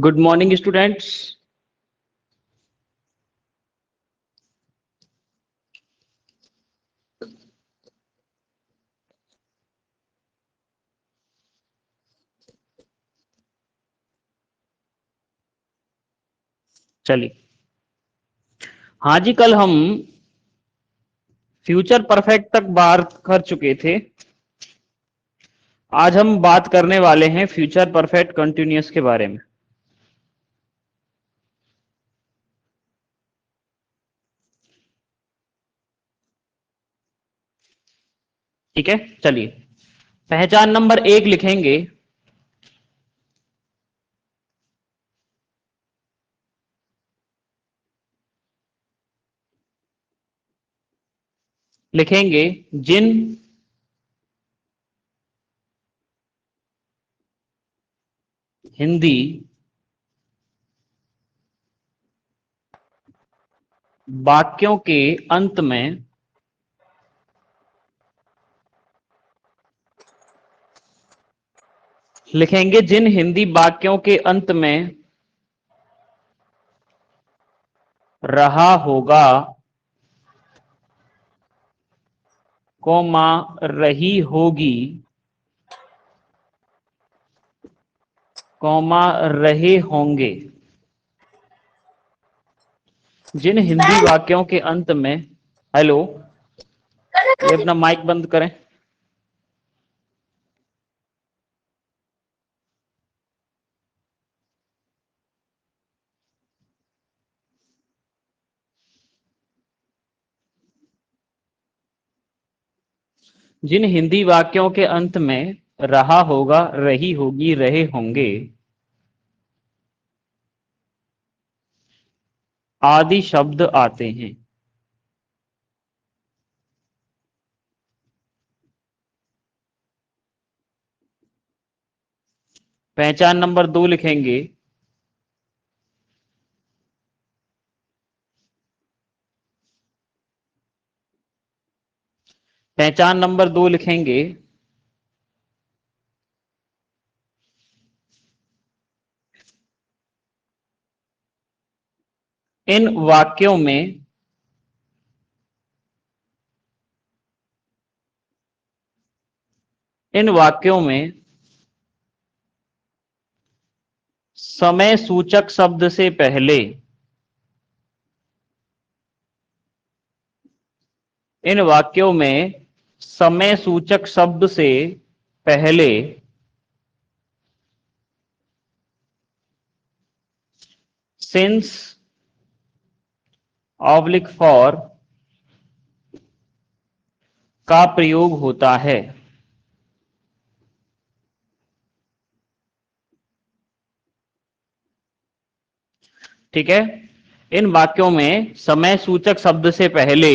Good morning students. चलिए, हाँ जी, कल हम फ्यूचर परफेक्ट तक बात कर चुके थे। आज हम बात करने वाले हैं फ्यूचर परफेक्ट कंटिन्यूअस के बारे में। ठीक है, चलिए पहचान नंबर 1 लिखेंगे। लिखेंगे जिन हिंदी वाक्यों के अंत में लिखेंगे जिन हिंदी वाक्यों के अंत में रहा होगा, कौमा रही होगी, कौमा रहे होंगे। जिन हिंदी वाक्यों के अंत में, हेलो, ये अपना माइक बंद करें। जिन हिंदी वाक्यों के अंत में रहा होगा, रही होगी, रहे होंगे आदि शब्द आते हैं। पहचान नंबर 2 लिखेंगे। पहचान नंबर 2 लिखेंगे इन वाक्यों में समय सूचक शब्द से पहले इन वाक्यों में समय सूचक शब्द से पहले सिंस ऑब्लिक फॉर का प्रयोग होता है। ठीक है, इन वाक्यों में समय सूचक शब्द से पहले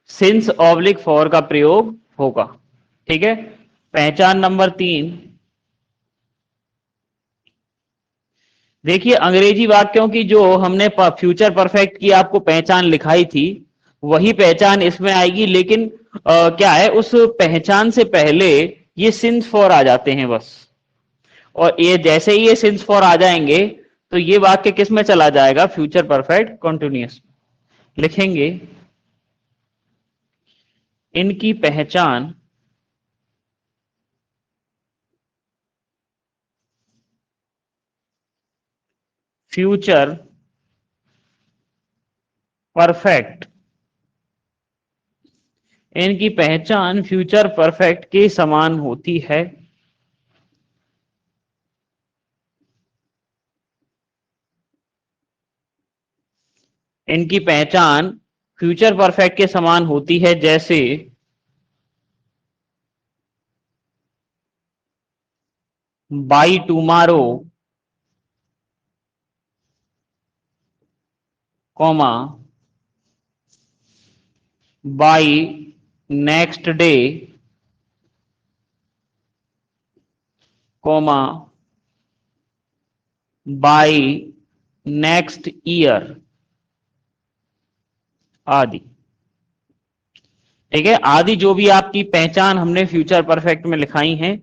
सिंस ऑब्लिक फॉर का प्रयोग होगा। ठीक है, पहचान नंबर 3 देखिए, अंग्रेजी वाक्यों की जो हमने फ्यूचर परफेक्ट की आपको पहचान लिखाई थी, वही पहचान इसमें आएगी, लेकिन क्या है, उस पहचान से पहले ये सिंस फॉर आ जाते हैं बस। और ये जैसे ही ये सिंस फॉर आ जाएंगे तो ये वाक्य किस में चला जाएगा, फ्यूचर परफेक्ट कंटिन्यूअस। लिखेंगे इनकी पहचान फ्यूचर परफेक्ट, इनकी पहचान फ्यूचर परफेक्ट के समान होती है। इनकी पहचान फ्यूचर परफेक्ट के समान होती है, जैसे by tomorrow, comma by next day, comma by next year आदि। ठीक है, आदि जो भी आपकी पहचान हमने फ्यूचर परफेक्ट में लिखाई है,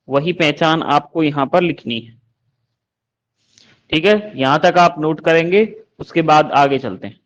वही पहचान आपको यहां पर लिखनी है। ठीक है, यहां तक आप नोट करेंगे, उसके बाद आगे चलते हैं।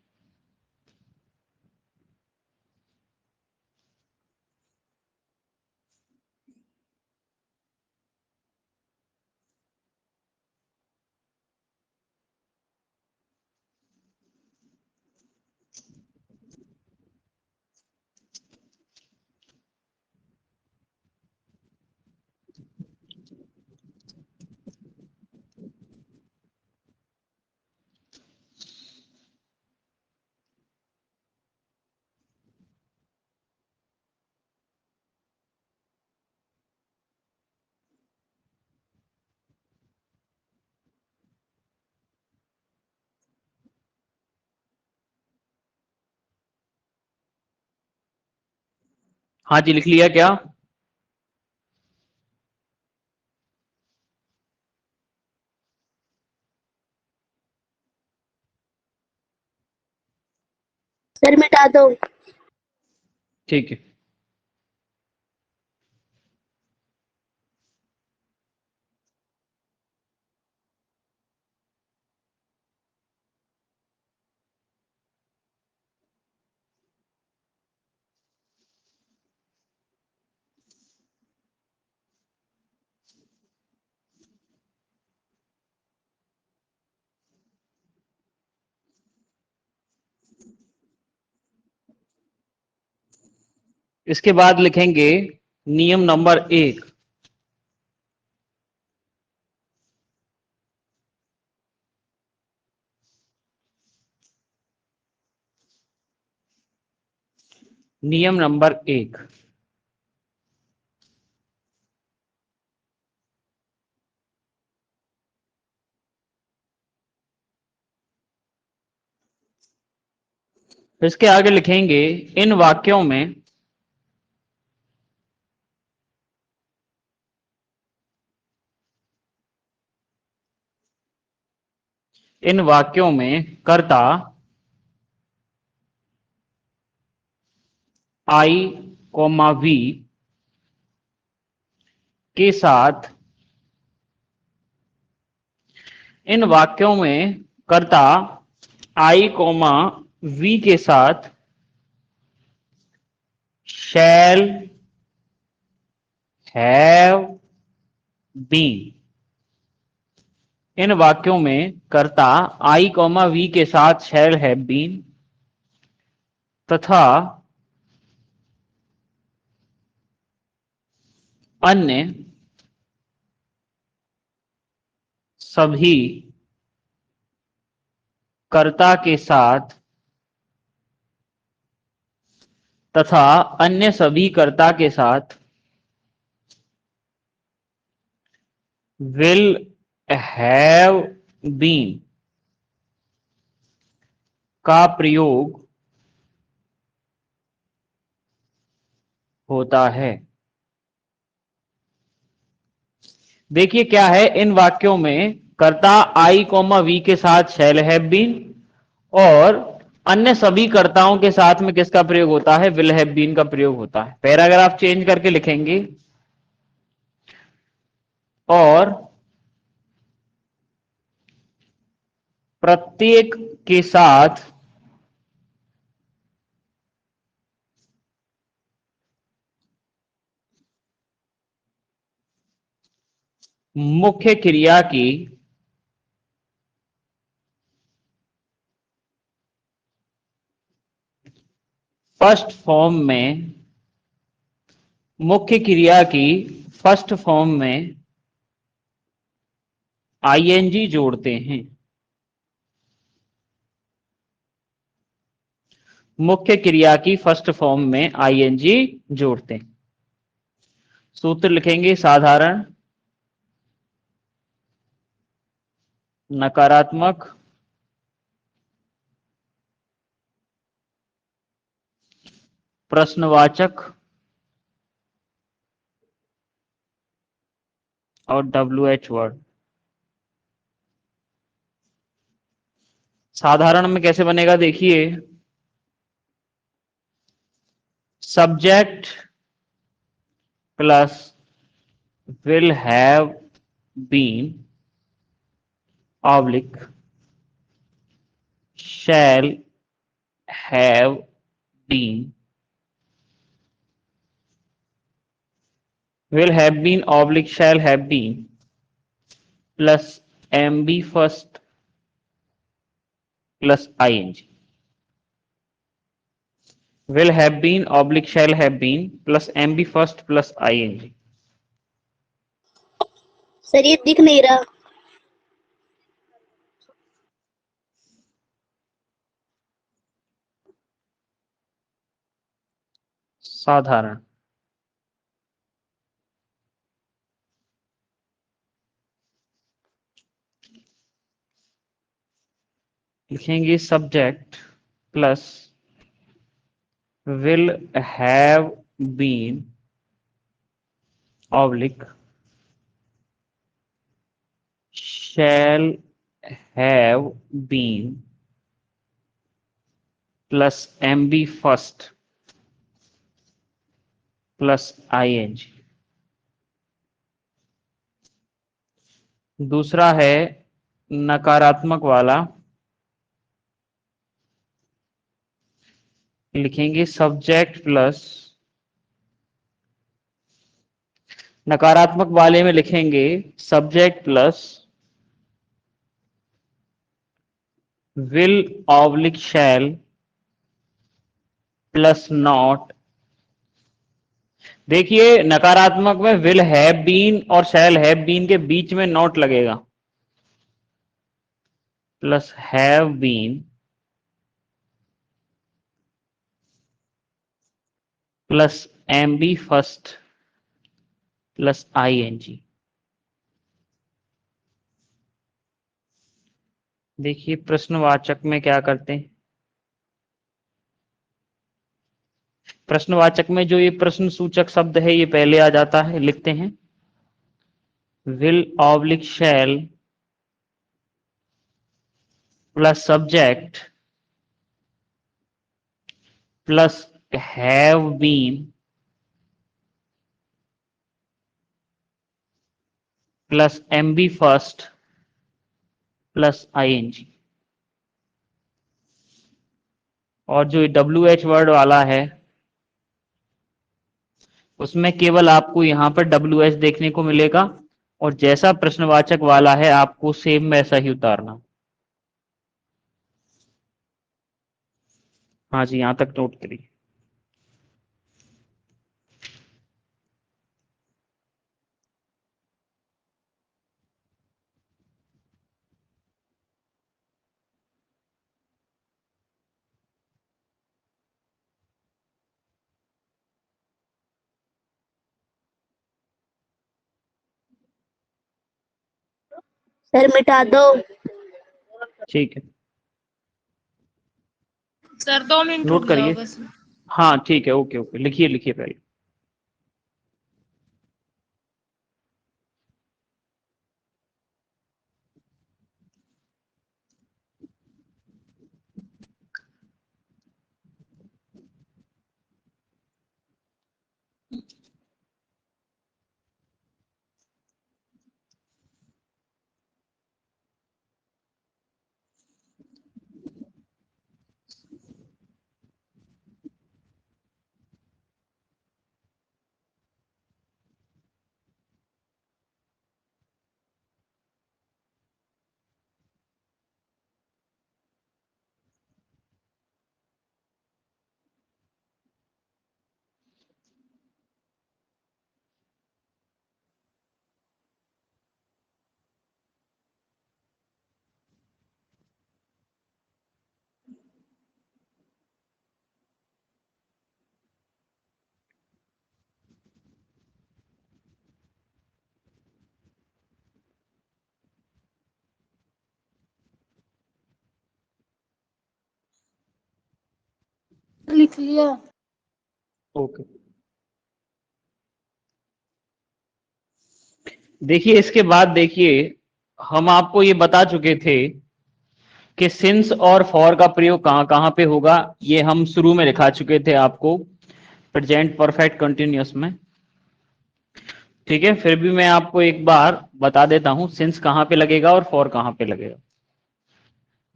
हाँ जी, लिख लिया क्या? सर मिटा दो। ठीक है। इसके बाद लिखेंगे नियम नंबर 1। नियम नंबर 1, इसके आगे लिखेंगे इन वाक्यों में कर्ता आई कोमा वी के साथ, इन वाक्यों में कर्ता आई कोमा वी के साथ शैल हैव बीन। इन वाक्यों में कर्ता आई कॉमा वी के साथ शैल हैव बीन तथा अन्य सभी कर्ता के साथ विल हैव बीन का प्रयोग होता है। देखिए क्या है, इन वाक्यों में कर्ता आई कोमा वी के साथ शैल हैव बीन और अन्य सभी कर्ताओं के साथ में किसका प्रयोग होता है? विल हैव बीन का प्रयोग होता है। पैराग्राफ चेंज करके लिखेंगे और प्रत्येक के साथ मुख्य क्रिया की फर्स्ट फॉर्म में आईएनजी जोड़ते हैं। मुख्य क्रिया की फर्स्ट फॉर्म में आईएनजी जोड़ते हैं। सूत्र लिखेंगे साधारण, नकारात्मक, प्रश्नवाचक और WH वर्ड। साधारण में कैसे बनेगा देखिए, subject plus will have been oblique shall have been, will have been oblique shall have been plus MB first plus ing. Will have been oblique shall have been plus MB first plus ing. Sir ये दिख नहीं रहा। साधारण। लिखेंगे subject plus will have been oblique shall have been plus MB first plus ing। दूसरा है नकारात्मक वाला, लिखेंगे सब्जेक्ट प्लस, नकारात्मक वाले में लिखेंगे subject plus will oblique shall plus not. देखिए नकारात्मक में विल हैव बीन और शैल हैव बीन के बीच में नॉट लगेगा, plus have been plus MB first plus ING. देखिए प्रश्नवाचक में क्या करते हैं, प्रश्नवाचक में जो ये प्रश्न सूचक शब्द है ये पहले आ जाता है, लिखते हैं will oblique shall plus subject plus have been plus MB first plus ING. और जो WH वर्ड वाला है उसमें केवल आपको यहां पर WH देखने को मिलेगा और जैसा प्रश्नवाचक वाला है आपको सेम वैसा ही उतारना। हाँ जी, यहां तक नोट करिए। सर मिटा दो। ठीक है, सर 2 मिनट नोट रुक जाओ करिए। बस। हाँ ठीक है, ओके ओके, लिखिए लिखिए पहले। लिख लिया। ओके, देखिए इसके बाद देखिए हम आपको ये बता चुके थे कि सिंस और फॉर का प्रयोग कहां कहां पे होगा, ये हम शुरू में दिखा चुके थे आपको प्रेजेंट परफेक्ट कंटिन्यूअस में। ठीक है, फिर भी मैं आपको एक बार बता देता हूं सिंस कहां पे लगेगा और फॉर कहां पे लगेगा।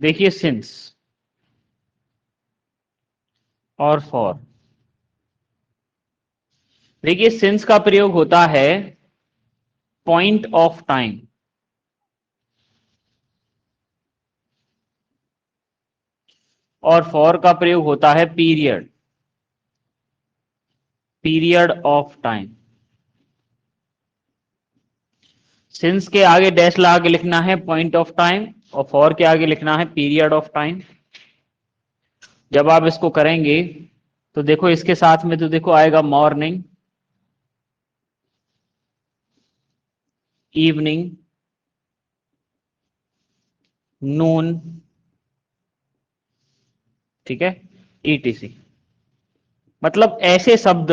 देखिए सिंस और फॉर, देखिए सिंस का प्रयोग होता है पॉइंट ऑफ टाइम, और फॉर का प्रयोग होता है period, period of time. Since के आगे डैश लगा के लिखना है पॉइंट ऑफ टाइम, और फॉर के आगे लिखना है पीरियड ऑफ टाइम। जब आप इसको करेंगे तो देखो इसके साथ में तो देखो आएगा मॉर्निंग, इवनिंग, नून, ठीक है, ईटीसी। मतलब ऐसे शब्द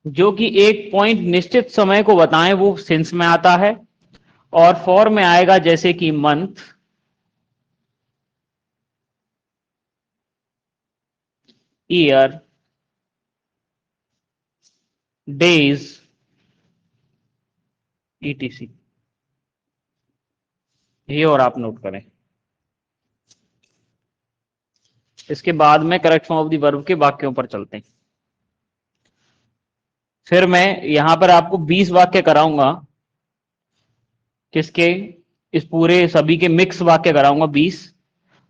जो कि एक पॉइंट निश्चित समय को बताएं वो सिंस में आता है, और फॉर में आएगा जैसे कि मंथ, ईयर, डेज, ईटीसी। ये और आप नोट करें। इसके बाद में correct form of the verb के वाक्यों पर चलते हैं। फिर मैं यहां पर आपको 20 वाक्य कराऊंगा, किसके, इस पूरे सभी के मिक्स वाक्य कराऊंगा 20,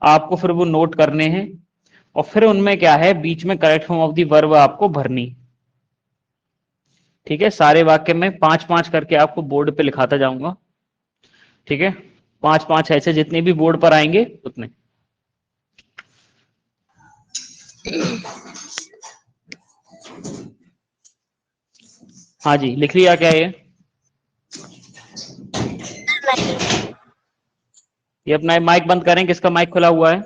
आपको फिर वो नोट करने हैं, और फिर उनमें क्या है बीच में correct form of the verb आपको भरनी। ठीक है, सारे वाक्य में 5-5 करके आपको बोर्ड पे लिखाता जाऊंगा। ठीक है, 5-5 ऐसे जितने भी बोर्ड पर आएंगे उतने। हाँ जी, लिख लिया क्या ये अपना माइक बंद करें, किसका माइक खुला हुआ है?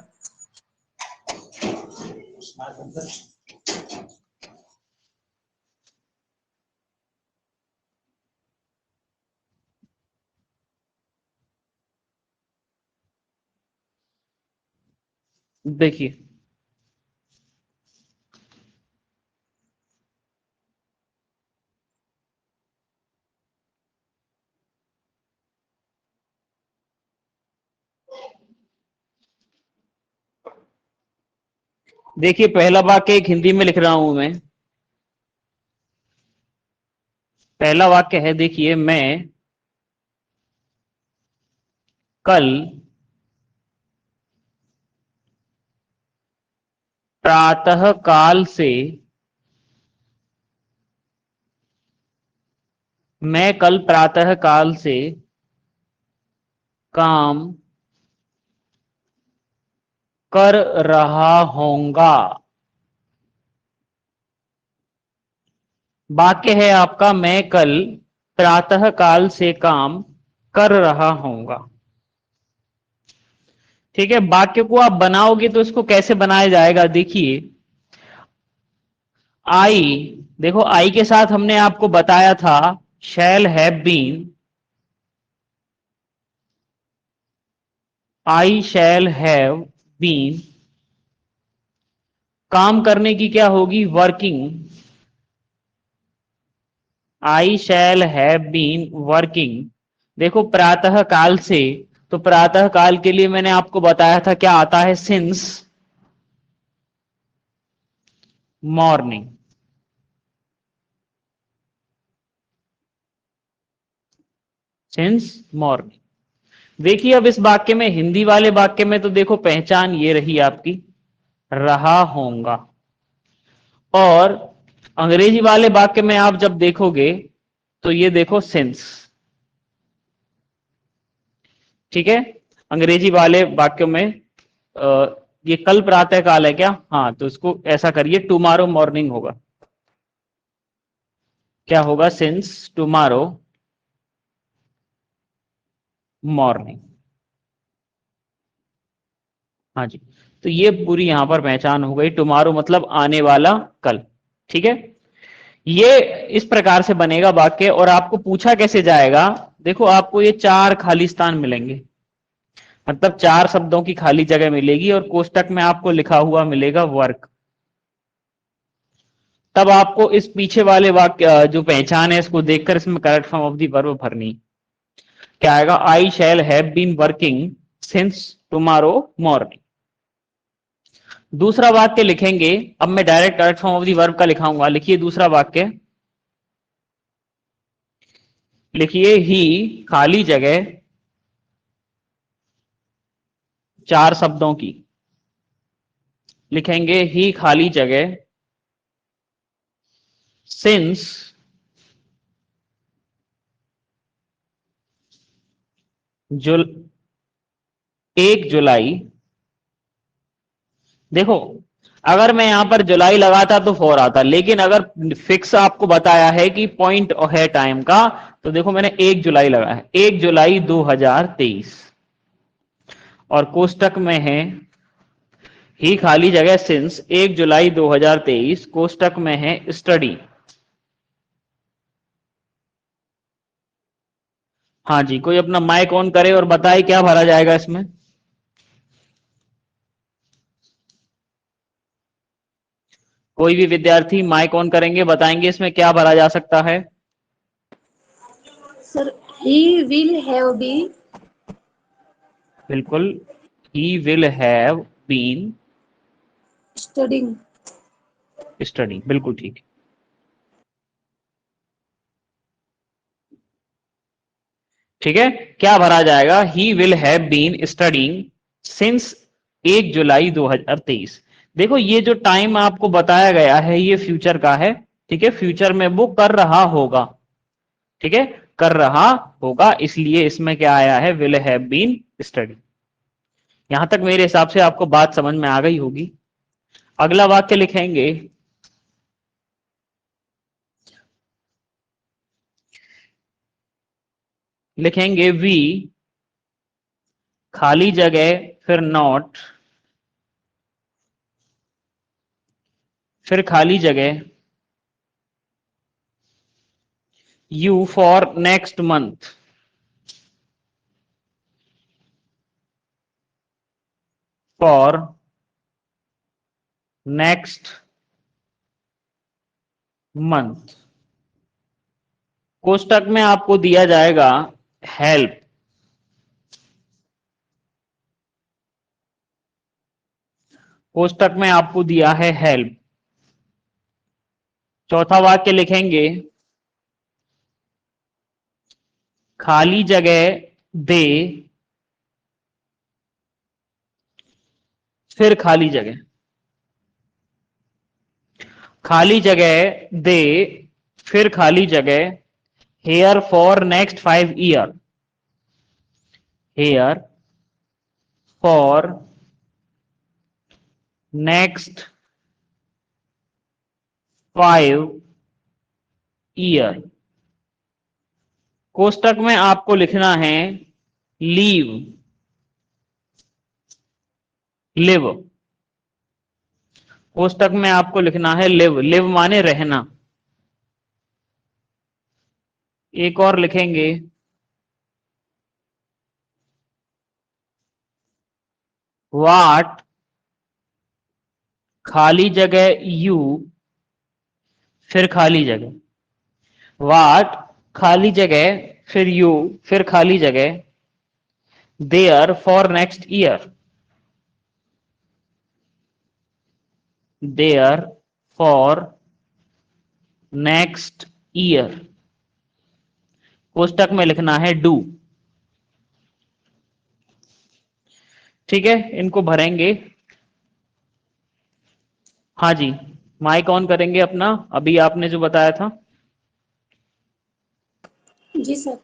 देखिए देखिए पहला वाक्य एक हिंदी में लिख रहा हूं मैं। पहला वाक्य है, देखिए मैं कल प्रातः काल से, मैं कल प्रातः काल से काम कर रहा होऊंगा। वाक्य है आपका मैं कल प्रातः काल से काम कर रहा होऊंगा। ठीक है, वाक्य को आप बनाओगे तो इसको कैसे बनाया जाएगा, देखिए आई, देखो आई के साथ हमने आपको बताया था shall have been, I shall have been, काम करने की क्या होगी, working, I shall have been working. देखो प्रातः काल से, तो प्रातः काल के लिए मैंने आपको बताया था क्या आता है, सिंस मॉर्निंग। Since morning. देखिए अब इस वाक्य में, हिंदी वाले वाक्य में तो देखो पहचान ये रही आपकी, रहा होऊंगा, और अंग्रेजी वाले वाक्य में आप जब देखोगे तो ये देखो सिंस। ठीक है, अंग्रेजी वाले वाक्यों में ये कल प्रातः काल है क्या, हाँ, तो इसको ऐसा करिए टुमारो मॉर्निंग होगा। क्या होगा, सिंस टुमारो मॉर्निंग। हाँ जी, तो ये पूरी यहां पर पहचान हो गई, टुमारो मतलब आने वाला कल। ठीक है, ये इस प्रकार से बनेगा वाक्य, और आपको पूछा कैसे जाएगा, देखो आपको ये 4 खाली स्थान मिलेंगे, मतलब 4 शब्दों की खाली जगह मिलेगी, और कोष्टक में आपको लिखा हुआ मिलेगा वर्क। तब आपको इस पीछे वाले वाक्य जो पहचान है इसको देखकर इसमें correct form of the verb भरनी। क्या आएगा? I shall have been working since tomorrow morning. दूसरा वाक्य लिखेंगे, अब मैं direct correct form of the verb का लिखाऊंगा। लिखिए दूसरा वाक्य, लिखिए ही खाली जगह 4 शब्दों की। लिखेंगे ही खाली जगह सिंस जुल 1 जुलाई। देखो अगर मैं यहां पर जुलाई लगाता तो 4 आता, लेकिन अगर फिक्स आपको बताया है कि पॉइंट है टाइम का, तो देखो मैंने 1 जुलाई लगाया है, 1 जुलाई 2023, और कोष्टक में है ही खाली जगह सिंस 1 जुलाई 2023, कोष्टक में है स्टडी। हाँ जी, कोई अपना माइक ऑन करे और बताए क्या भरा जाएगा इसमें। कोई भी विद्यार्थी माइक ऑन करेंगे, बताएंगे इसमें क्या भरा जा सकता है। Sir he will have been बिल्कुल, he will have been studying. Study, बिल्कुल ठीक है। ठीक है, क्या भरा जाएगा? He will have been studying since 1 July 2023। देखो ये जो टाइम आपको बताया गया है ये फ्यूचर का है। ठीक है, फ्यूचर में वो कर रहा होगा। ठीक है, कर रहा होगा, इसलिए इसमें क्या आया है? Will have been study. यहां तक मेरे हिसाब से आपको बात समझ में आ गई होगी। अगला वाक्य लिखेंगे, लिखेंगे वी खाली जगह फिर नॉट फिर खाली जगह you for next month. For next month कोष्टक में आपको दिया जाएगा हेल्प। कोष्टक में आपको दिया है हेल्प। चौथा वाक्य लिखेंगे खाली जगह दे फिर खाली जगह, खाली जगह दे फिर खाली जगह here for next 5 year. Here for next 5 year. कोष्टक में आपको लिखना है लीव, लिव। कोष्टक में आपको लिखना है लिव, लिव माने रहना। एक और लिखेंगे वाट खाली जगह यू फिर खाली जगह, वाट खाली जगह फिर यू फिर खाली जगह there for next year. There for next year. कोष्टक में लिखना है डू। ठीक है, इनको भरेंगे। हाँ जी, माइक ऑन करेंगे अपना, अभी आपने जो बताया था। जी सर।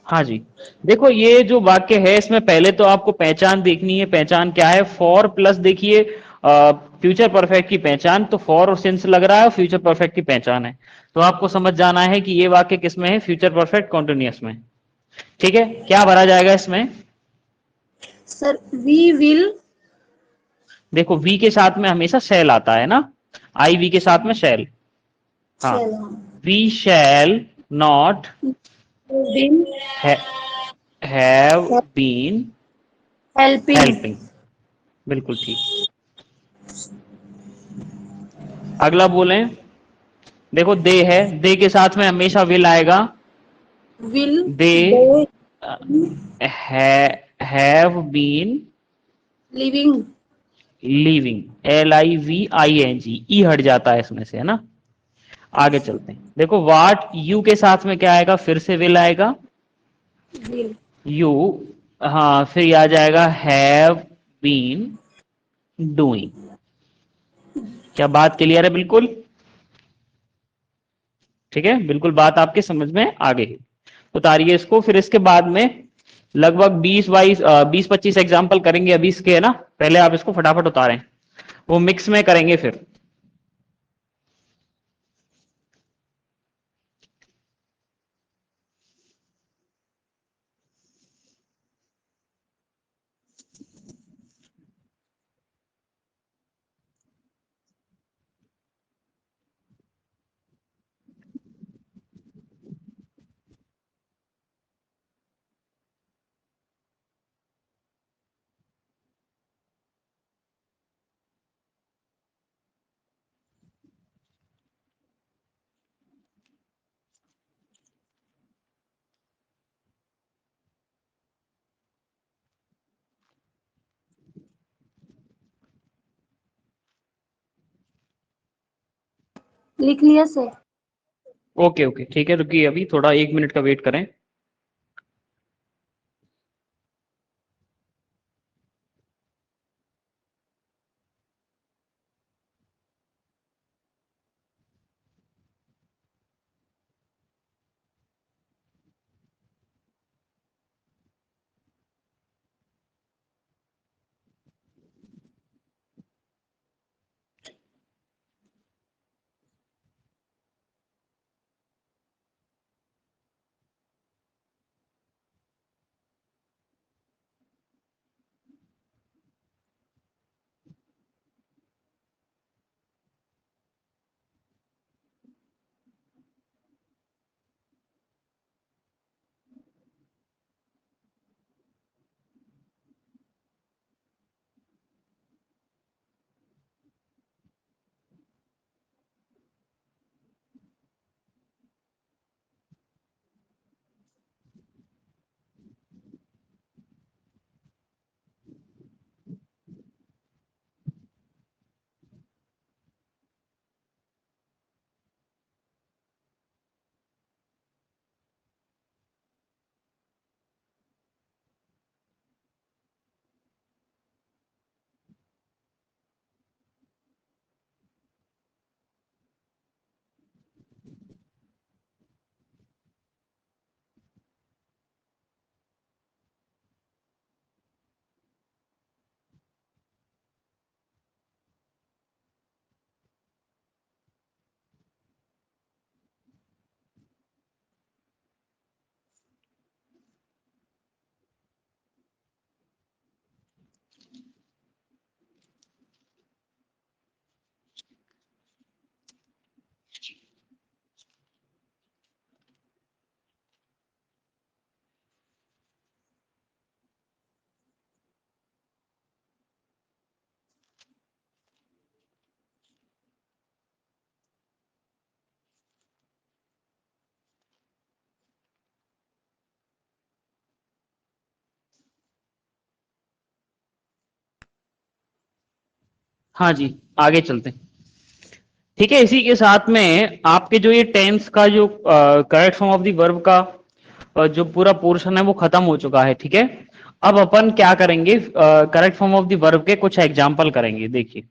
हाँ जी, देखो ये जो वाक्य है इसमें पहले तो आपको पहचान देखनी है। पहचान क्या है? फॉर प्लस देखिए फ्यूचर परफेक्ट की पहचान, तो फॉर और सिंस लग रहा है, फ्यूचर परफेक्ट की पहचान है। तो आपको समझ जाना है कि ये वाक्य किसमें है? फ्यूचर परफेक्ट कॉन्टिन्यूअस में। ठीक है, क्या भरा जाएगा इसमें? सर वी विल, देखो वी के साथ में हमेशा शैल आता है ना, आई वी के साथ में शैल। हाँ, we shall not been have been helping. बिल्कुल ठीक। अगला बोलें, देखो दे है, दे के साथ में हमेशा विल आएगा। will they they have been living living, LIVING, E हट जाता है इसमें से, है ना। आगे चलते हैं, देखो वाट यू के साथ में क्या आएगा, फिर से विल आएगा। will यू, हाँ, फिर ये आ जाएगा हैव बीन डूइंग। क्या बात क्लियर है? बिल्कुल ठीक है, बिल्कुल बात आपके समझ में आ गई। उतारिए इसको, फिर इसके बाद में लगभग 20-25 एग्जाम्पल करेंगे अभी इसके, है ना। पहले आप इसको फटाफट उतारें, वो मिक्स में करेंगे फिर। लिख लिया सर। ओके ओके ठीक है, रुकिए अभी थोड़ा 1 मिनट का वेट करें। हाँ जी, आगे चलते हैं। ठीक है, इसी के साथ में आपके जो ये टेंस का जो correct form of the verb का जो पूरा पोर्शन है वो खत्म हो चुका है। ठीक है, अब अपन क्या करेंगे, correct form of the verb के कुछ एग्जाम्पल करेंगे, देखिए।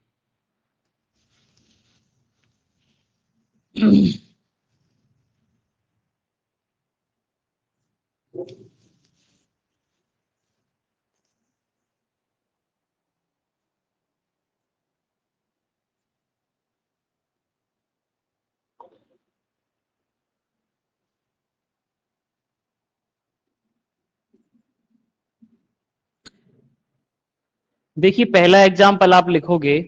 देखिए पहला एग्जाम्पल आप लिखोगे,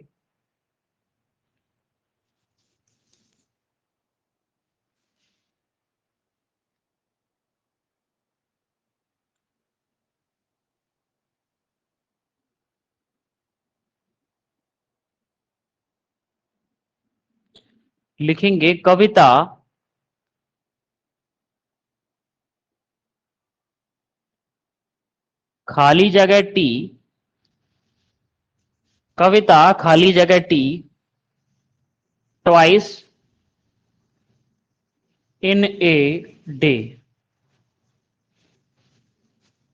लिखेंगे कविता खाली जगह टी, कविता खाली जगह tea twice in a day.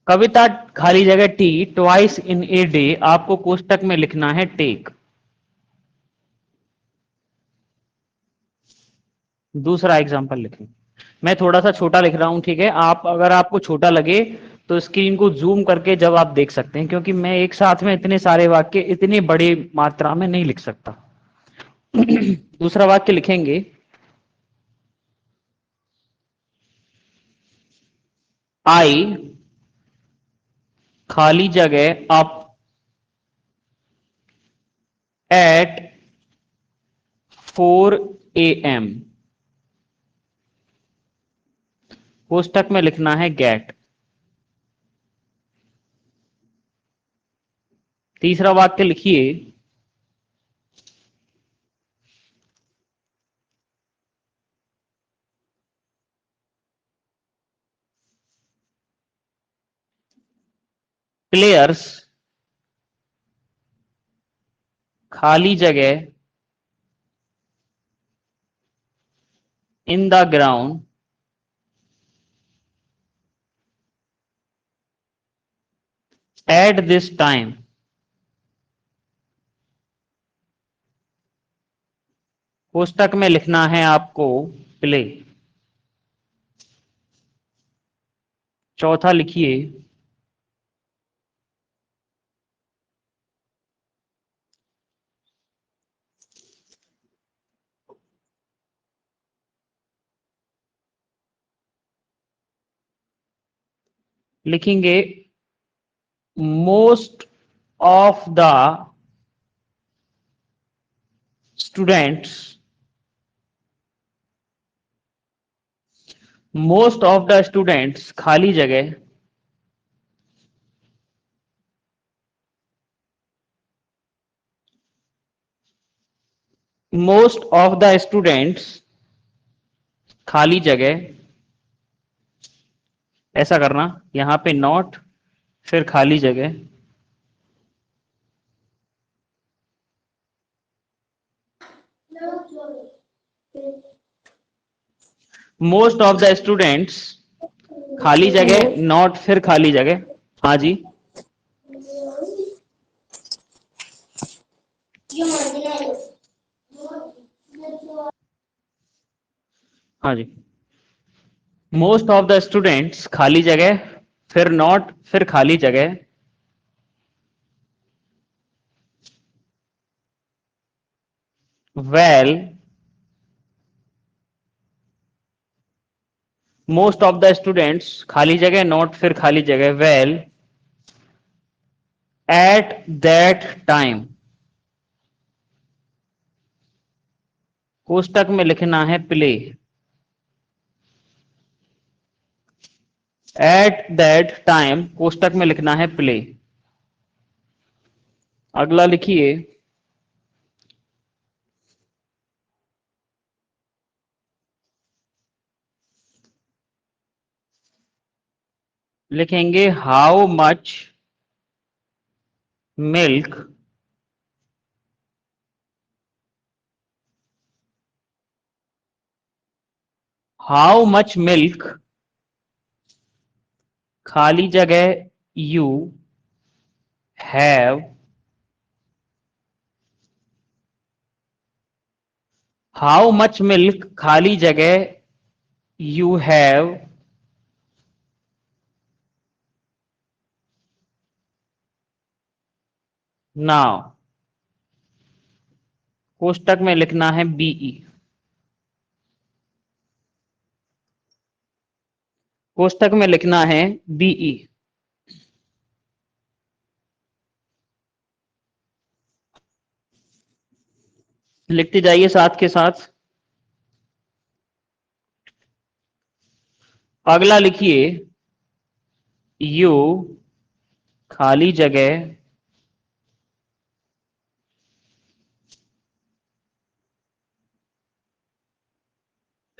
Kavita खाली जगह tea twice in a day, आपको कोष्टक में लिखना है टेक। दूसरा एग्जांपल लिखें। मैं थोड़ा सा छोटा लिख रहा हूं, ठीक है। आप अगर आपको छोटा लगे तो स्क्रीन को जूम करके जब आप देख सकते हैं, क्योंकि मैं एक साथ में इतने सारे वाक्य इतनी बड़ी मात्रा में नहीं लिख सकता। दूसरा वाक्य लिखेंगे आई खाली जगह अप एट 4 AM। कोष्टक में लिखना है गेट। तीसरा वाक्य लिखिए प्लेयर्स खाली जगह इन the ground at this time. पुस्तक में लिखना है आपको प्ले। चौथा लिखिए लिखेंगे most of the students, most of the students खाली जगह मोस्ट ऑफ द स्टूडेंट्स खाली जगह, ऐसा करना यहां पे नॉट फिर खाली जगह, मोस्ट ऑफ द स्टूडेंट्स खाली जगह नॉट फिर खाली जगह। हाँ जी, हाँ जी। मोस्ट ऑफ द स्टूडेंट्स खाली जगह फिर नॉट फिर खाली जगह well, most of the students खाली जगह नॉट फिर खाली जगह वेल एट दैट टाइम। कोष्टक में लिखना है प्ले। एट दैट टाइम कोष्टक में लिखना है प्ले। अगला लिखिए लिखेंगे how much milk how much milk खाली जगह you have, how much milk खाली जगह यू हैव नाउ। कोष्टक में लिखना है बीई। कोष्टक में लिखना है बीई। लिखते जाइए साथ के साथ। अगला लिखिए यू खाली जगह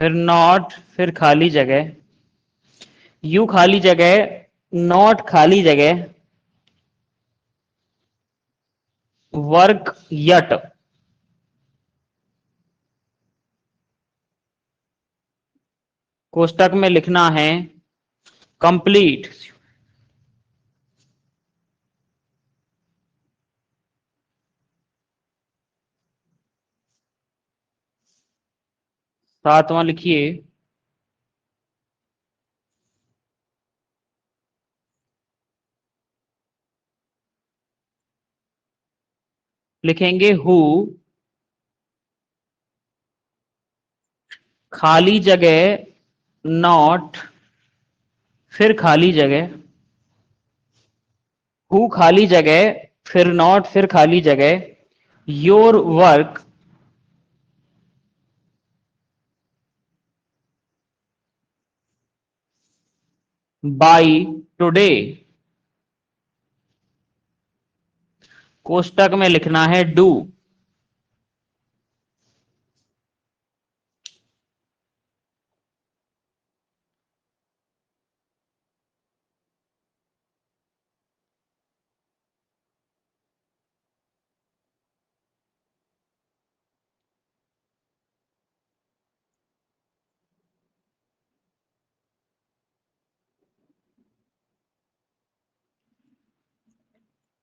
फिर नॉट, फिर खाली जगह, यू खाली जगह, नॉट खाली जगह, वर्क यट, कोष्टक में लिखना है कंप्लीट। सातवां लिखिए, लिखेंगे हु, खाली जगह, नॉट, फिर खाली जगह, हु खाली जगह, फिर नॉट, फिर खाली जगह, योर वर्क बाय टुडे, कोष्टक में लिखना है डू।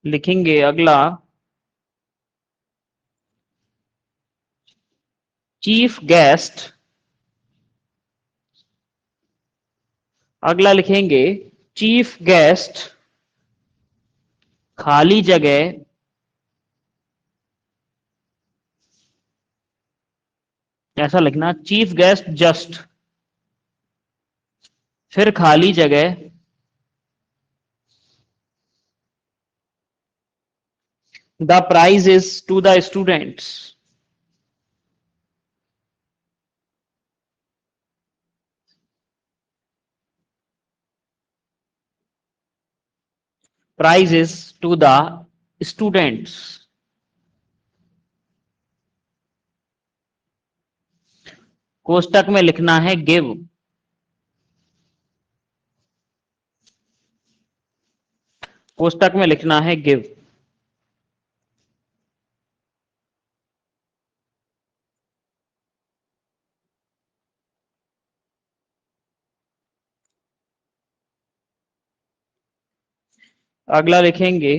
लिखेंगे अगला, चीफ गेस्ट, अगला लिखेंगे चीफ गेस्ट, खाली जगह, ऐसा लिखना चीफ गेस्ट जस्ट, फिर खाली जगह, the prize is to the students, prize is to the students, कोष्टक में लिखना है गिव, कोष्टक में लिखना है गिव। अगला लिखेंगे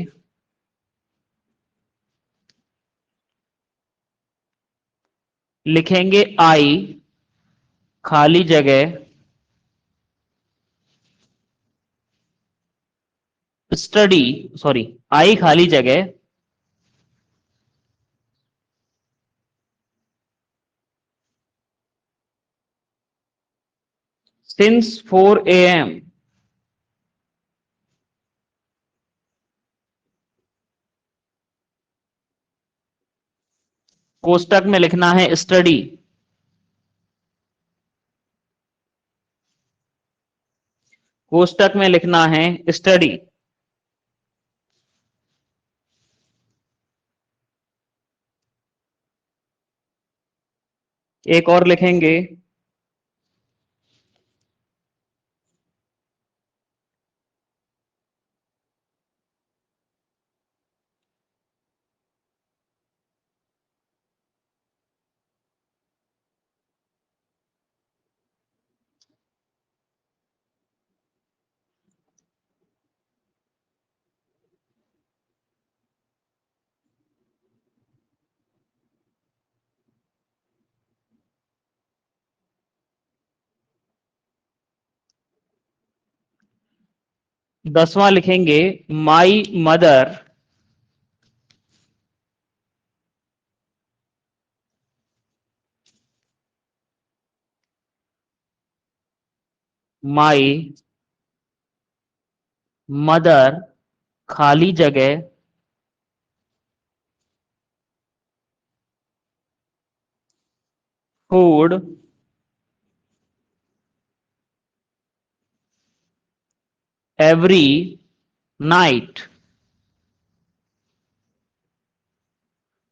लिखेंगे आई, खाली जगह, स्टडी, सॉरी, आई खाली जगह, सिंस 4 AM, कोष्टक में लिखना है स्टडी, कोष्टक में लिखना है स्टडी। एक और लिखेंगे, दसवां लिखेंगे माई मदर, माई मदर, खाली जगह, food every night,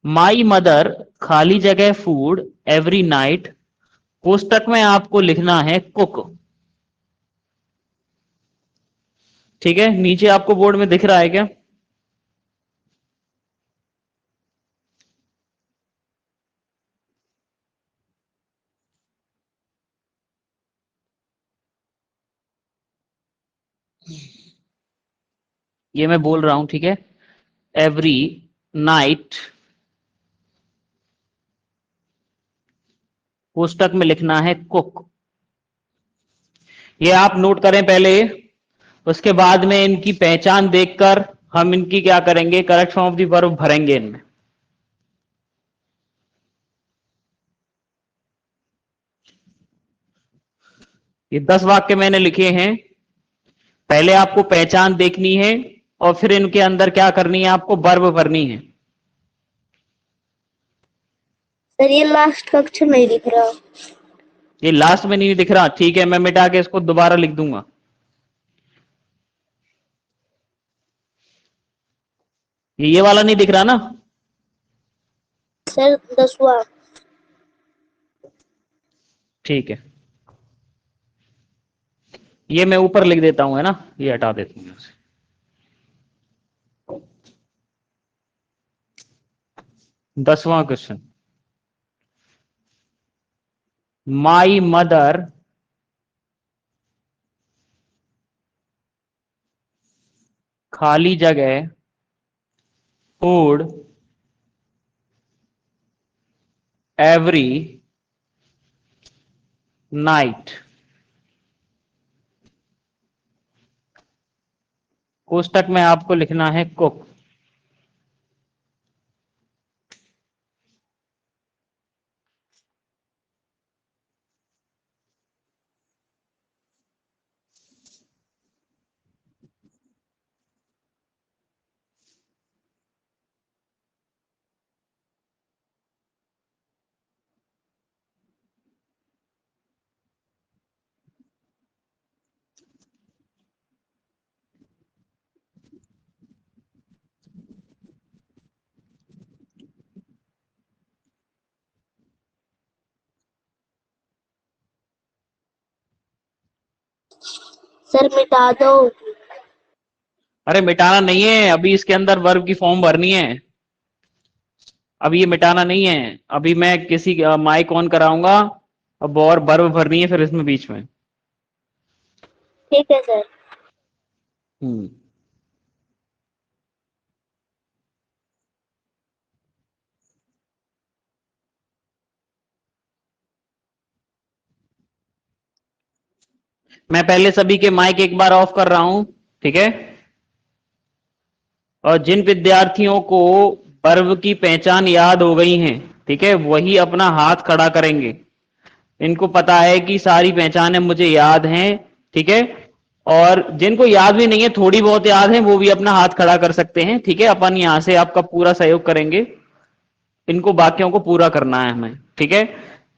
my mother, खाली जगह, फूड एवरी नाइट, कोष्टक में आपको लिखना है कुक। ठीक है, नीचे आपको बोर्ड में दिख रहा है क्या? ये मैं बोल रहा हूं, ठीक है। एवरी नाइट, कोष्टक में लिखना है कुक। ये आप नोट करें पहले, उसके बाद में इनकी पहचान देखकर हम इनकी क्या करेंगे, correct form of the verb भरेंगे इनमें। ये 10 वाक्य मैंने लिखे हैं। पहले आपको पहचान देखनी है और फिर इनके अंदर क्या करनी है, आपको वर्ब भरनी है। सर ये लास्ट का अक्षर नहीं दिख रहा। ये लास्ट में नहीं दिख रहा, ठीक है, मैं मिटा के इसको दोबारा लिख दूंगा। ये वाला नहीं दिख रहा ना? सर 10वां। ठीक है, ये मैं ऊपर लिख देता हूं, है ना, ये हटा देता हूं। 10वां क्वेश्चन, माई मदर खाली जगह फूड एवरी नाइट। कोष्टक में आपको लिखना है कुक। सर मिटा दो। अरे मिटाना नहीं है, अभी इसके अंदर वर्ब की फॉर्म भरनी है। अभी ये मिटाना नहीं है, अभी मैं किसी माइक ऑन कराऊंगा, अब और वर्ब भरनी है फिर इसमें बीच में। ठीक है सर। हम्म, मैं पहले सभी के माइक एक बार ऑफ कर रहा हूं, ठीक है। और जिन विद्यार्थियों को वर्ब की पहचान याद हो गई है, ठीक है, वही अपना हाथ खड़ा करेंगे। इनको पता है कि सारी पहचानें मुझे याद हैं, ठीक है। और जिनको याद भी नहीं है, थोड़ी बहुत याद है, वो भी अपना हाथ खड़ा कर सकते हैं, ठीक है। अपन यहां से आपका पूरा सहयोग करेंगे, इनको वाक्यों को पूरा करना है हमें, ठीक है,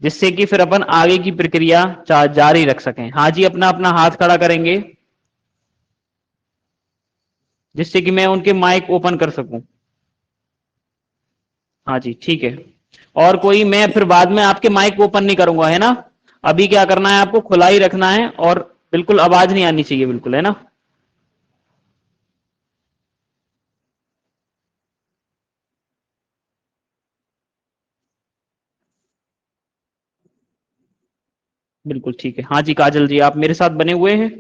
जिससे कि फिर अपन आगे की प्रक्रिया जारी रख सकें। हाँ जी, अपना अपना हाथ खड़ा करेंगे जिससे कि मैं उनके माइक ओपन कर सकूं। हाँ जी, ठीक है। और कोई, मैं फिर बाद में आपके माइक ओपन नहीं करूंगा, है ना। अभी क्या करना है, आपको खुला ही रखना है और बिल्कुल आवाज नहीं आनी चाहिए, बिल्कुल, है ना। बिल्कुल ठीक है। हाँ जी काजल जी, आप मेरे साथ बने हुए हैं।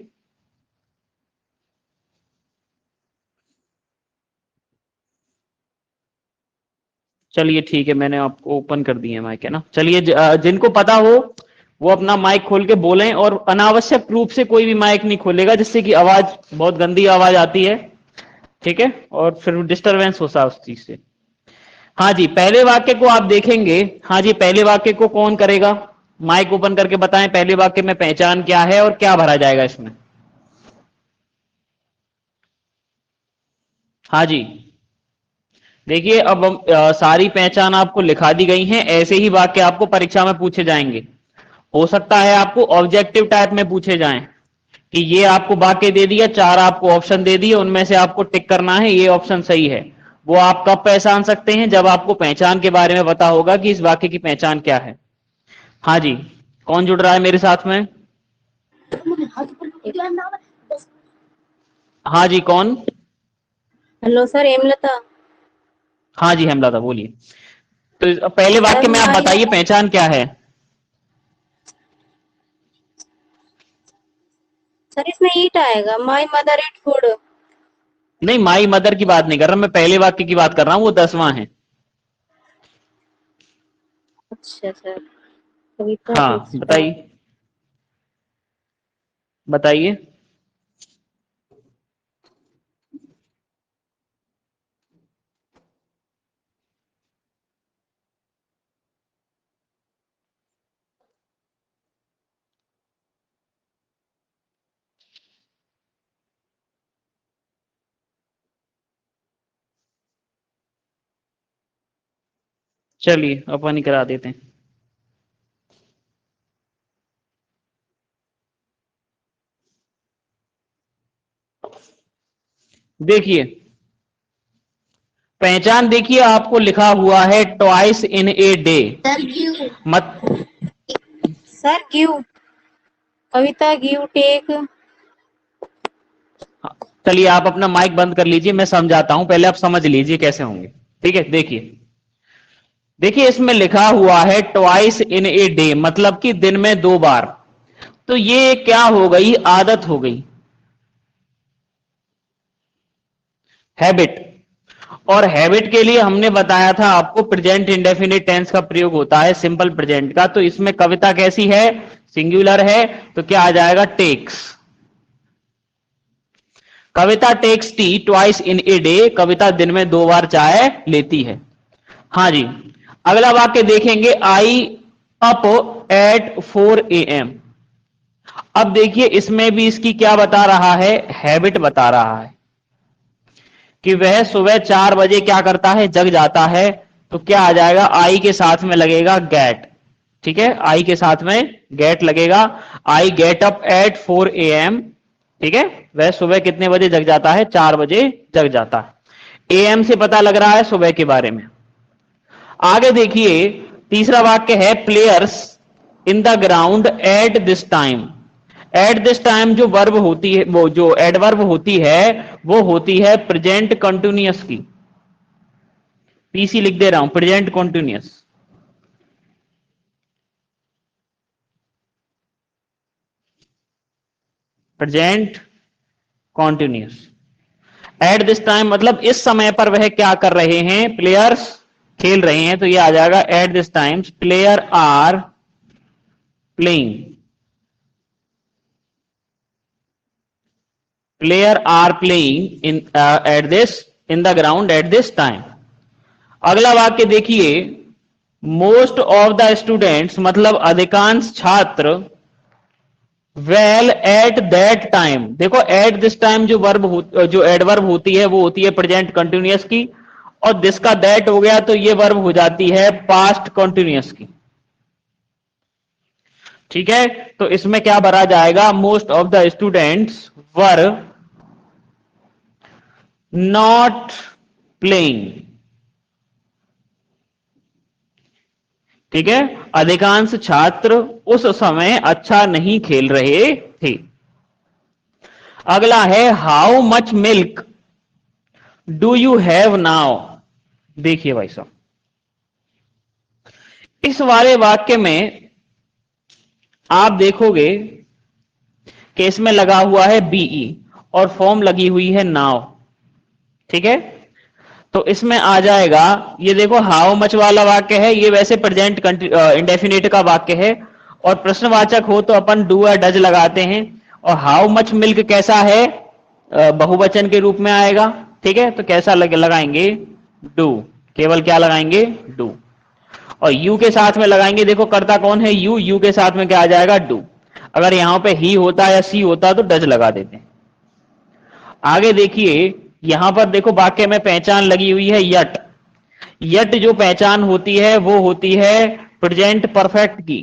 चलिए ठीक है, मैंने आपको ओपन कर दिए माइक, है ना। चलिए, जिनको पता हो वो अपना माइक खोल के बोलें, और अनावश्यक रूप से कोई भी माइक नहीं खोलेगा, जिससे कि आवाज, बहुत गंदी आवाज आती है, ठीक है, और फिर डिस्टरबेंस होता है उस चीज से। हाँ जी, पहले वाक्य को आप देखेंगे। हाँ जी, पहले वाक्य को कौन करेगा, माइक ओपन करके बताएं, पहले वाक्य में पहचान क्या है और क्या भरा जाएगा इसमें। हाँ जी, देखिए, अब सारी पहचान आपको लिखा दी गई है, ऐसे ही वाक्य आपको परीक्षा में पूछे जाएंगे। हो सकता है आपको ऑब्जेक्टिव टाइप में पूछे जाएं कि ये आपको वाक्य दे दिया, 4 आपको ऑप्शन दे दिए, उनमें से आपको टिक करना है ये ऑप्शन सही है। वो आप कब पहचान सकते हैं, जब आपको पहचान के बारे में पता होगा कि इस वाक्य की पहचान क्या है। हाँ जी, कौन जुड़ रहा है मेरे साथ में? हाँ जी, कौन? Hello sir, Hemlata. हाँ जी, हेमलता बोलिए। तो पहले वाक्य में आप माई बताइए पहचान क्या है? सर, इसमें ईट आएगा। My mother it food. नहीं, माई मदर की बात नहीं कर रहा मैं, पहले वाक्य की बात कर रहा हूँ, वो 10वां है। अच्छा सर, कविता हाँ, टेक्स्ट। बताइए बताइए। चलिए अपन ही करा देते हैं। देखिए, पहचान देखिए आपको लिखा हुआ है ट्वाइस इन ए डे। मत सर गिव। कविता गिव टेक। चलिए आप अपना माइक बंद कर लीजिए, मैं समझाता हूं, पहले आप समझ लीजिए कैसे होंगे। ठीक है, देखिए देखिए इसमें लिखा हुआ है ट्वाइस इन ए डे, मतलब कि दिन में 2 बार। तो ये क्या हो गई? आदत हो गई, हैबिट। और हैबिट के लिए हमने बताया था आपको प्रेजेंट इंडेफिनिट टेंस का प्रयोग होता है सिंपल प्रेजेंट का। तो इसमें कविता कैसी है? सिंगुलर है, तो क्या आ जाएगा? Takes. Kavita takes tea twice in a day, Kavita दिन में 2 बार चाय लेती है। हाँ जी, अगला वाक्य देखेंगे, आई अप एट 4 AM। अब देखिए इसमें भी इसकी क्या बता रहा है? हैबिट बता रहा है कि वह सुबह 4 बजे क्या करता है? जग जाता है। तो क्या आ जाएगा? आई के साथ में लगेगा गेट। ठीक है, आई के साथ में गेट लगेगा। I get up at 4 AM। ठीक है, वह सुबह कितने बजे जग जाता है? 4 बजे जग जाता है। AM से पता लग रहा है सुबह के बारे में। आगे देखिए, तीसरा वाक्य है, players in the ground at this time. Eight this time जो वर्ब होती है, वो जो एडवर्ब होती है, वो होती है प्रेजेंट कंटिन्यूअस की। पीसी लिख दे रहा हूं, present continuous. Present continuous. Eight this time मतलब इस समय पर वह क्या कर रहे हैं? प्लेयर्स खेल रहे हैं। तो यह आ जाएगा at this time player are playing. Player are playing in at this in the ground at this time. अगला वाक्य देखिए, मोस्ट ऑफ द स्टूडेंट्स मतलब अधिकांश छात्र वेल एट दैट टाइम। देखो एट दिस टाइम जो जो एडवर्ब होती है वो होती है प्रेजेंट कंटिन्यूअस की, और दिस का दैट हो गया तो ये वर्ब हो जाती है पास्ट कंटिन्यूअस की। ठीक है, तो इसमें क्या भरा जाएगा? Most of the students were not playing. ठीक है, अधिकांश छात्र उस समय अच्छा नहीं खेल रहे थे। अगला है, how much milk do you have now. देखिए भाई साहब, इस वाले वाक्य में आप देखोगे कि इसमें लगा हुआ है बीई और फॉर्म लगी हुई है नाउ। ठीक है, तो इसमें आ जाएगा, ये देखो हाउ मच वाला वाक्य है, ये वैसे प्रेजेंट इंडेफिनिट का वाक्य है, और प्रश्नवाचक हो तो अपन डू या डज लगाते हैं। और हाउ मच मिल्क कैसा है? बहुवचन के रूप में आएगा। ठीक है, तो कैसा लगाएंगे? डू। केवल क्या लगाएंगे? डू। और यू के साथ में लगाएंगे, देखो कर्ता कौन है? यू। यू के साथ में क्या आ जाएगा? डू। अगर यहां पे ही होता या सी होता तो डज लगा देते हैं। आगे देखिए, यहां पर देखो वाक्य में पहचान लगी हुई है यट। यट जो पहचान होती है वो होती है प्रेजेंट परफेक्ट की।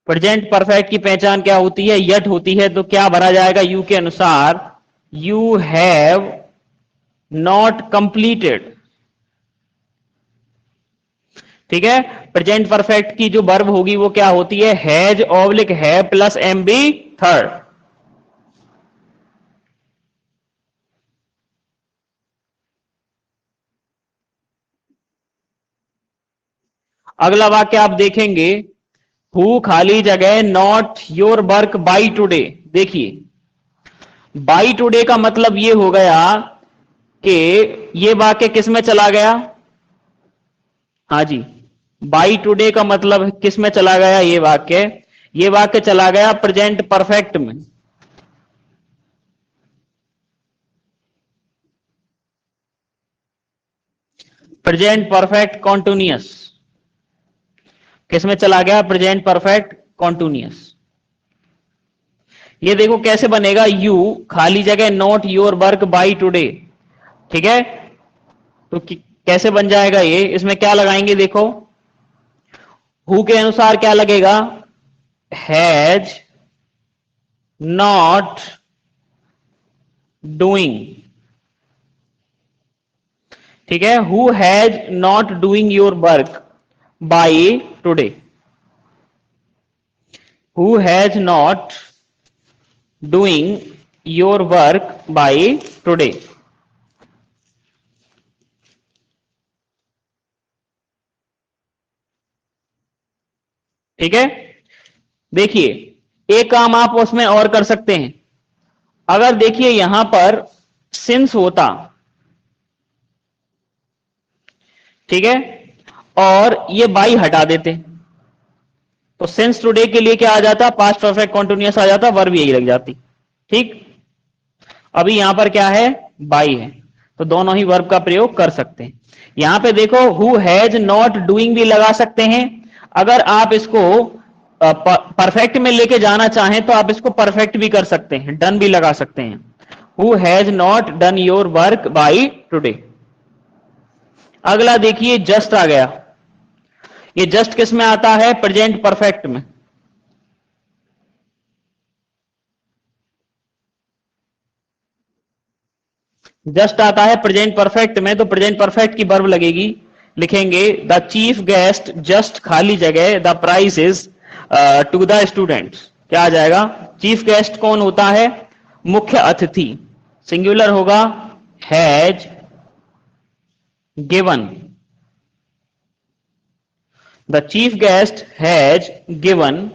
प्रेजेंट परफेक्ट की पहचान क्या होती है? यट होती है। तो क्या भरा जाएगा यू के अनुसार? You have not completed. ठीक है, प्रेजेंट परफेक्ट की जो वर्ब होगी वो क्या होती है, हैज ऑब्लिक है प्लस एम बी थर्ड। अगला वाक्य आप देखेंगे, हु खाली जगह not your work by today. देखिए, बाई टुडे का मतलब ये हो गया कि ये वाक्य किस में चला गया, हाँ जी, बाई टुडे का मतलब किस में चला गया, ये वाक्य चला गया प्रेजेंट परफेक्ट में। प्रेजेंट परफेक्ट कॉन्टिन्यूअस किस में चला गया, प्रेजेंट परफेक्ट कॉन्टिन्यूअस। ये देखो कैसे बनेगा, यू खाली जगह not your work by today. ठीक है, तो कैसे बन जाएगा ये, इसमें क्या लगाएंगे, देखो हु के अनुसार क्या लगेगा, हैज नॉट डूइंग। ठीक है, who has not doing your work by today, who has not doing your work by today. ठीक है, देखिए एक काम आप उसमें और कर सकते हैं, अगर देखिए यहां पर सिंस होता, ठीक है, और ये बाई हटा देते तो सिंस टुडे के लिए क्या आ जाता, पास्ट परफेक्ट कॉन्टिन्यूअस आ जाता, वर्ब यही लग जाती। ठीक, अभी यहां पर क्या है, बाई है, तो दोनों ही वर्ब का प्रयोग कर सकते हैं। यहां पे देखो हु हैज नॉट डूइंग भी लगा सकते हैं, अगर आप इसको परफेक्ट में लेके जाना चाहें तो आप इसको परफेक्ट भी कर सकते हैं, डन भी लगा सकते हैं, who has not done your work by today. अगला देखिए जस्ट आ गया, ये जस्ट किस में आता है, प्रेजेंट परफेक्ट में। जस्ट आता है प्रेजेंट परफेक्ट में, तो प्रेजेंट परफेक्ट की वर्ब लगेगी, लिखेंगे द चीफ गेस्ट जस्ट खाली जगह the price is to the students. क्या आ जाएगा, चीफ गेस्ट कौन होता है, मुख्य अतिथि, सिंगुलर होगा has given, the chief guest has given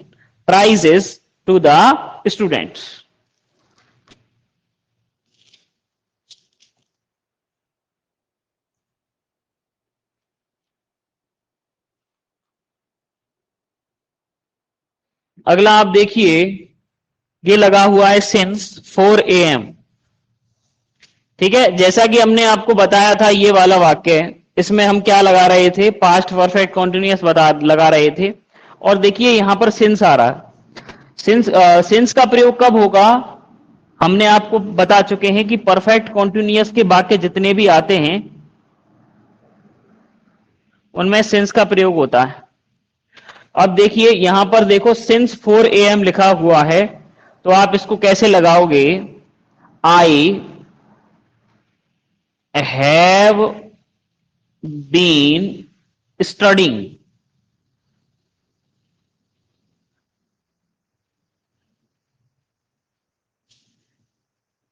prizes to the students। अगला आप देखिए, ये लगा हुआ है सिंस 4 AM। ठीक है, जैसा कि हमने आपको बताया था ये वाला वाक्य, इसमें हम क्या लगा रहे थे, पास्ट परफेक्ट कॉन्टिन्यूअस लगा रहे थे, और देखिए यहां पर सिंस आ रहा है। सिंस का प्रयोग कब होगा, हमने आपको बता चुके हैं कि परफेक्ट कॉन्टिन्यूअस के वाक्य जितने भी आते हैं उनमें सिंस का प्रयोग होता है। अब देखिए यहां पर देखो सिंस 4 AM लिखा हुआ है, तो आप इसको कैसे लगाओगे, I have been studying,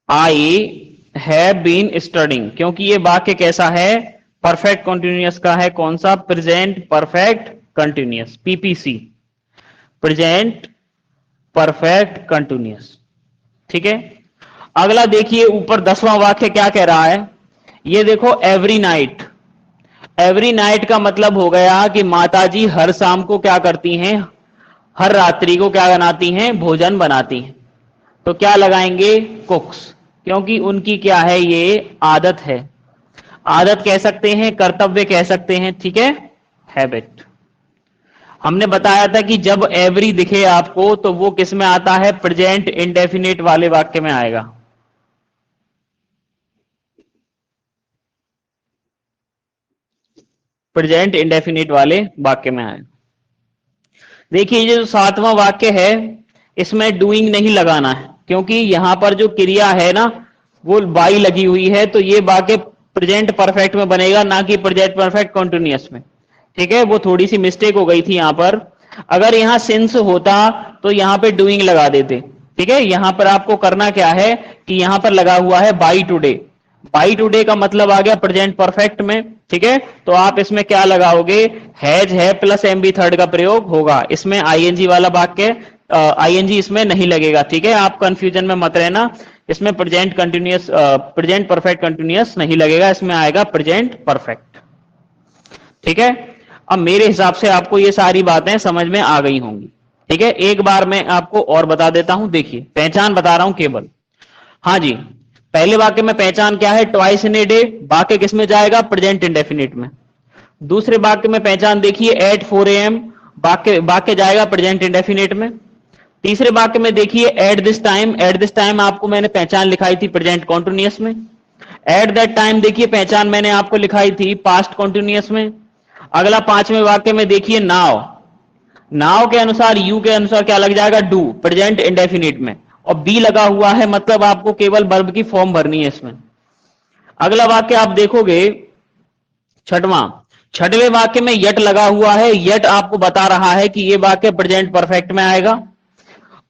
I have been studying, क्योंकि ये वाक्य कैसा है, परफेक्ट कॉन्टिन्यूअस का है, कौन सा, present perfect continuous, PPC, present perfect continuous. ठीक है, अगला देखिए ऊपर 10वां वाक्य क्या कह रहा है, ये देखो एवरी नाइट। एवरी नाइट का मतलब हो गया कि माताजी हर शाम को क्या करती हैं, हर रात्रि को क्या बनाती हैं, भोजन बनाती हैं, तो क्या लगाएंगे, कुक्स, क्योंकि उनकी क्या है, ये आदत है, आदत कह सकते हैं, कर्तव्य कह सकते हैं। ठीक है, हैबिट। हमने बताया था कि जब एवरी दिखे आपको तो वो किस में आता है, प्रेजेंट इंडेफिनिट वाले वाक्य में आएगा। प्रेजेंट इंडेफिनिट वाले वाक्य में आएगा। देखिए ये जो 7वां वाक्य है इसमें डूइंग नहीं लगाना है, क्योंकि यहां पर जो क्रिया है ना वो बाई लगी हुई है, तो ये वाक्य प्रेजेंट परफेक्ट में बनेगा, ना कि प्रेजेंट परफेक्ट कॉन्टिन्यूअस में। ठीक है, वो थोड़ी सी मिस्टेक हो गई थी यहां पर। अगर यहां सिंस होता तो यहां पे डूइंग लगा देते। ठीक है, यहां पर आपको करना क्या है कि यहां पर लगा हुआ है बाई टुडे। बाई टुडे का मतलब आ गया प्रेजेंट परफेक्ट में। ठीक है, तो आप इसमें क्या लगाओगे, हैज है प्लस एमबी थर्ड का प्रयोग होगा। इसमें आईएनजी वाला वाक्य, आईएनजी इसमें नहीं लगेगा। ठीक है, आप कंफ्यूजन में मत रहना, इसमें present continuous, present perfect continuous नहीं लगेगा, इसमें आएगा प्रेजेंट परफेक्ट। ठीक है, अब मेरे हिसाब से आपको ये सारी बातें समझ में आ गई होंगी। ठीक है, एक बार मैं आपको और बता देता हूं, देखिए पहचान बता रहा हूं केवल। हाँ जी, पहले वाक्य में पहचान क्या है, ट्वाइस इन ए डे, वाक्य किस में जाएगा, प्रेजेंट इंडेफिनिट में। दूसरे वाक्य में पहचान देखिए एट 4 AM, वाक्य वाक्य जाएगा प्रेजेंट इंडेफिनिट में। तीसरे वाक्य में देखिए eight this time, eight this time आपको मैंने पहचान लिखाई थी प्रेजेंट कॉन्टिन्यूअस में। एट दैट टाइम देखिए पहचान मैंने आपको लिखाई थी पास्ट कॉन्टिन्यूअस में। अगला पांचवें वाक्य में देखिए नाउ, नाउ के अनुसार, यू के अनुसार क्या लग जाएगा, डू, प्रेजेंट इंडेफिनिट में, और बी लगा हुआ है, मतलब आपको केवल वर्ब की फॉर्म भरनी है इसमें। अगला वाक्य आप देखोगे छठवें वाक्य में यट लगा हुआ है, यट आपको बता रहा है कि ये वाक्य प्रेजेंट परफेक्ट में आएगा।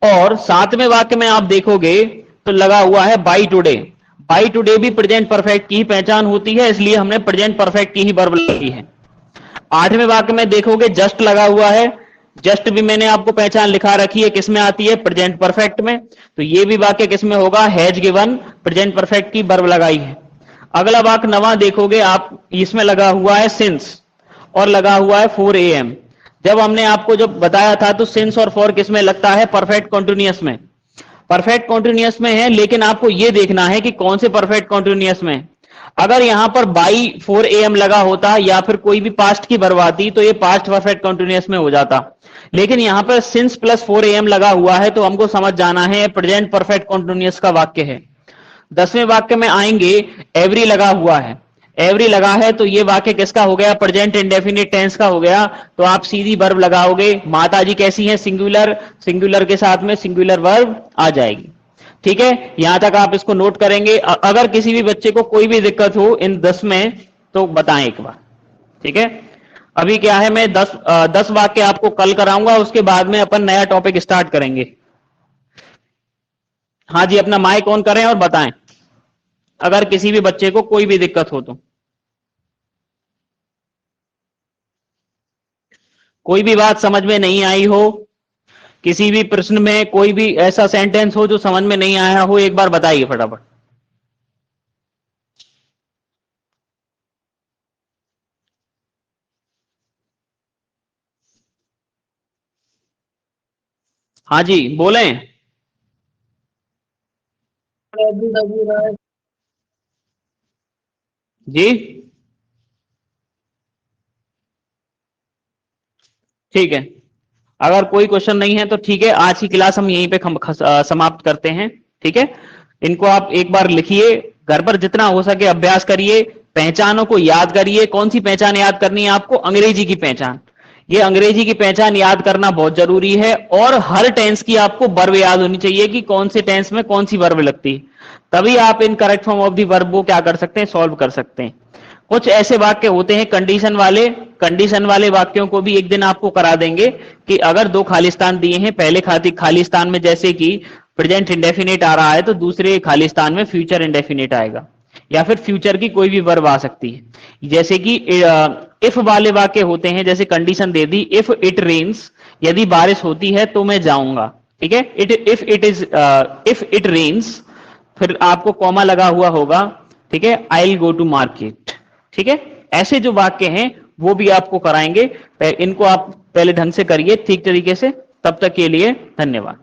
और सातवें वाक्य में आप देखोगे तो लगा हुआ है बाई टुडे, बाई टुडे भी प्रेजेंट परफेक्ट की ही पहचान होती है, इसलिए हमने प्रेजेंट परफेक्ट की ही वर्ब लगाई है। आठवें वाक्य में देखोगे जस्ट लगा हुआ है, जस्ट भी मैंने आपको पहचान लिखा रखी है, किसमें आती है, प्रेजेंट परफेक्ट में, तो ये भी वाक्य किसमें होगा, हैज गिवन, प्रेजेंट परफेक्ट की वर्ब लगाई है। अगला वाक्य 9वां देखोगे आप, इसमें लगा हुआ है सिंस और लगा हुआ है 4 AM। जब हमने आपको जब बताया था तो सिंस और फॉर किसमें लगता है, परफेक्ट कॉन्टिन्यूअस में, परफेक्ट कॉन्टिन्यूअस में है, लेकिन आपको यह देखना है कि कौन से परफेक्ट कॉन्टिन्यूअस में। अगर यहां पर बाई 4 AM लगा होता या फिर कोई भी पास्ट की वर्ब आती तो ये पास्ट परफेक्ट कॉन्टिन्यूअस में हो जाता, लेकिन यहां पर सिंस प्लस 4 AM लगा हुआ है, तो हमको समझ जाना है प्रेजेंट परफेक्ट कॉन्टिन्यूअस का वाक्य है। 10वें वाक्य में आएंगे, एवरी लगा हुआ है, एवरी लगा है, तो ये वाक्य किसका हो गया, प्रेजेंट इंडेफिनिट टेंस का हो गया। तो आप सीधी वर्ब लगाओगे, माताजी कैसी है, सिंगुलर, सिंगुलर के साथ में सिंगुलर वर्ब आ जाएगी। ठीक है, यहां तक आप इसको नोट करेंगे। अगर किसी भी बच्चे को कोई भी दिक्कत हो इन 10 में तो बताएं एक बार। ठीक है, अभी क्या है, मैं 10 वाक्य आपको कल कराऊंगा, उसके बाद में अपन नया टॉपिक स्टार्ट करेंगे। हाँ जी, अपना माइक ऑन करें और बताएं अगर किसी भी बच्चे को कोई भी दिक्कत हो तो। कोई भी बात समझ में नहीं आई हो, किसी भी प्रश्न में कोई भी ऐसा सेंटेंस हो जो समझ में नहीं आया हो, एक बार बताइए फटाफट। हाँ जी बोलें। जी ठीक है, अगर कोई क्वेश्चन नहीं है तो ठीक है, आज की क्लास हम यहीं पे समाप्त करते हैं। ठीक है, इनको आप एक बार लिखिए, घर पर जितना हो सके अभ्यास करिए, पहचानों को याद करिए। कौन सी पहचान याद करनी है आपको, अंग्रेजी की पहचान। ये अंग्रेजी की पहचान याद करना बहुत जरूरी है, और हर टेंस की आपको वर्ब याद होनी चाहिए कि कौन से टेंस में कौन सी वर्ब लगती है, तभी आप in correct form of the verb को क्या कर सकते हैं, सॉल्व कर सकते हैं। कुछ ऐसे वाक्य होते हैं कंडीशन वाले वाक्यों को भी एक दिन आपको करा देंगे कि अगर 2 खालिस्तान दिए हैं, पहले खालिस्तान में जैसे कि प्रेजेंट इंडेफिनिट आ रहा है तो दूसरे खालिस्तान में फ्यूचर इंडेफिनिट आएगा, या फिर फ्यूचर की कोई भी वर्ब आ सकती है। जैसे कि इफ वाले वाक्य होते हैं, जैसे कंडीशन दे दी, इफ इट रेन्स, यदि बारिश होती है तो मैं जाऊंगा। ठीक है, इफ इट रेन्स, फिर आपको कॉमा लगा हुआ होगा। ठीक है, I will go to market. ठीक है, ऐसे जो वाक्य हैं वो भी आपको कराएंगे, इनको आप पहले ढंग से करिए ठीक तरीके से। तब तक के लिए धन्यवाद।